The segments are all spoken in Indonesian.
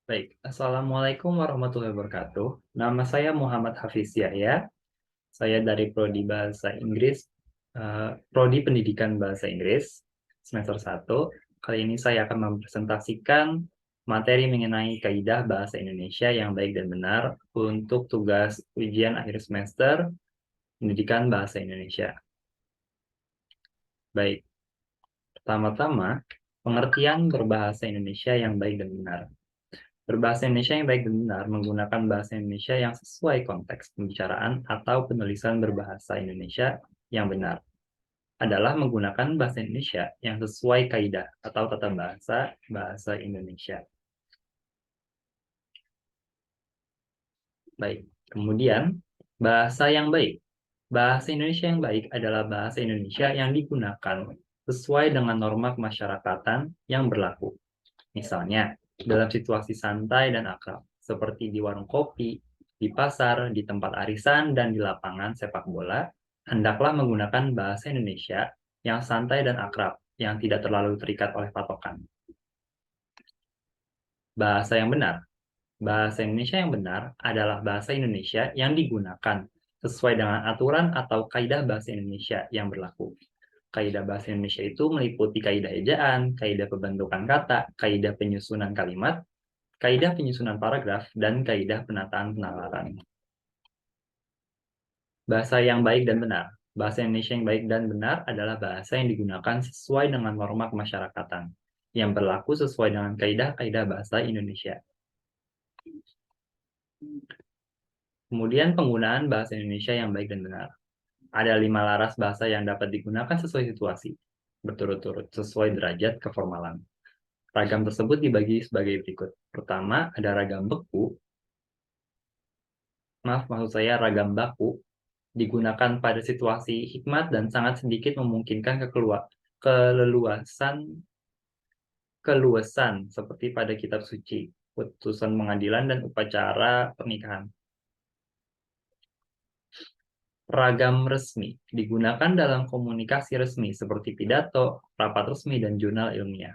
Baik, Assalamualaikum warahmatullahi wabarakatuh. Nama saya Muhammad Hafiz Yahya. Saya dari Prodi Bahasa Inggris, Prodi Pendidikan Bahasa Inggris, semester 1. Kali ini saya akan mempresentasikan materi mengenai kaidah bahasa Indonesia yang baik dan benar untuk tugas ujian akhir semester Pendidikan Bahasa Indonesia. Baik, pertama-tama, pengertian berbahasa Indonesia yang baik dan benar. Berbahasa Indonesia yang baik dan benar menggunakan bahasa Indonesia yang sesuai konteks pembicaraan atau penulisan berbahasa Indonesia yang benar adalah menggunakan bahasa Indonesia yang sesuai kaidah atau tata bahasa bahasa Indonesia. Baik, kemudian bahasa yang baik. Bahasa Indonesia yang baik adalah bahasa Indonesia yang digunakan sesuai dengan norma kemasyarakatan yang berlaku. Misalnya, dalam situasi santai dan akrab, seperti di warung kopi, di pasar, di tempat arisan, dan di lapangan sepak bola, hendaklah menggunakan bahasa Indonesia yang santai dan akrab, yang tidak terlalu terikat oleh patokan. Bahasa yang benar. Bahasa Indonesia yang benar adalah bahasa Indonesia yang digunakan sesuai dengan aturan atau kaidah bahasa Indonesia yang berlaku. Kaidah bahasa Indonesia itu meliputi kaidah ejaan, kaidah pembentukan kata, kaidah penyusunan kalimat, kaidah penyusunan paragraf, dan kaidah penataan penalaran. Bahasa yang baik dan benar. Bahasa Indonesia yang baik dan benar adalah bahasa yang digunakan sesuai dengan norma kemasyarakatan, yang berlaku sesuai dengan kaidah-kaidah bahasa Indonesia. Kemudian penggunaan bahasa Indonesia yang baik dan benar. Ada 5 laras bahasa yang dapat digunakan sesuai situasi, berturut-turut sesuai derajat keformalan. Ragam tersebut dibagi sebagai berikut. Pertama, ada ragam beku. Maksud saya ragam baku, digunakan pada situasi hikmat dan sangat sedikit memungkinkan keluasan seperti pada kitab suci, putusan pengadilan, dan upacara pernikahan. Ragam resmi digunakan dalam komunikasi resmi seperti pidato, rapat resmi, dan jurnal ilmiah.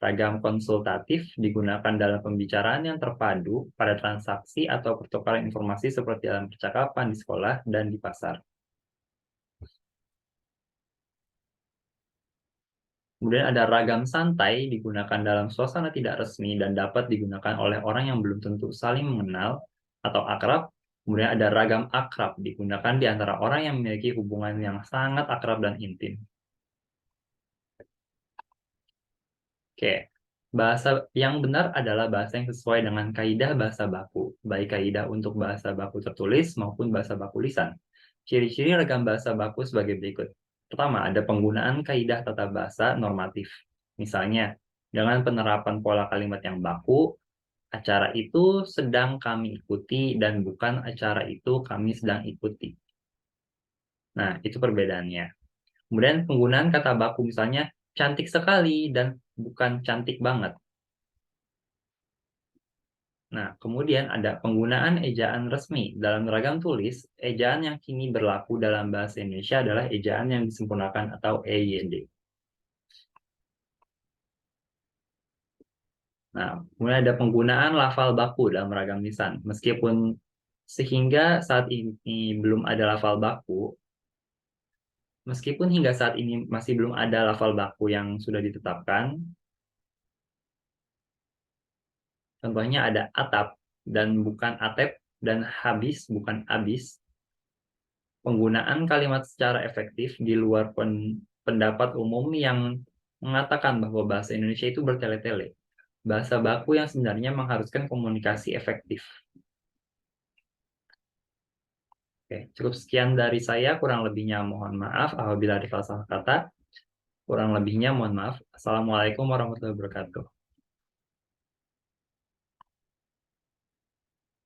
Ragam konsultatif digunakan dalam pembicaraan yang terpadu pada transaksi atau pertukaran informasi seperti dalam percakapan di sekolah dan di pasar. Kemudian ada ragam santai digunakan dalam suasana tidak resmi dan dapat digunakan oleh orang yang belum tentu saling mengenal atau akrab. Kemudian ada ragam akrab digunakan di antara orang yang memiliki hubungan yang sangat akrab dan intim. Oke, bahasa yang benar adalah bahasa yang sesuai dengan kaidah bahasa baku, baik kaidah untuk bahasa baku tertulis maupun bahasa baku lisan. Ciri-ciri ragam bahasa baku sebagai berikut. Pertama, ada penggunaan kaidah tata bahasa normatif. Misalnya, dengan penerapan pola kalimat yang baku, acara itu sedang kami ikuti dan bukan acara itu kami sedang ikuti. Nah, itu perbedaannya. Kemudian penggunaan kata baku misalnya cantik sekali dan bukan cantik banget. Nah, kemudian ada penggunaan ejaan resmi. Dalam ragam tulis, ejaan yang kini berlaku dalam bahasa Indonesia adalah ejaan yang disempurnakan atau EYD. Nah, kemudian ada penggunaan lafal baku dalam ragam lisan. Meskipun hingga saat ini masih belum ada lafal baku yang sudah ditetapkan, contohnya ada atap dan bukan atep, dan habis bukan abis. Penggunaan kalimat secara efektif di luar pendapat umum yang mengatakan bahwa bahasa Indonesia itu bertele-tele. Bahasa baku yang sebenarnya mengharuskan komunikasi efektif. Oke, cukup sekian dari saya. Kurang lebihnya mohon maaf apabila ada salah kata. Kurang lebihnya mohon maaf. Assalamualaikum warahmatullahi wabarakatuh.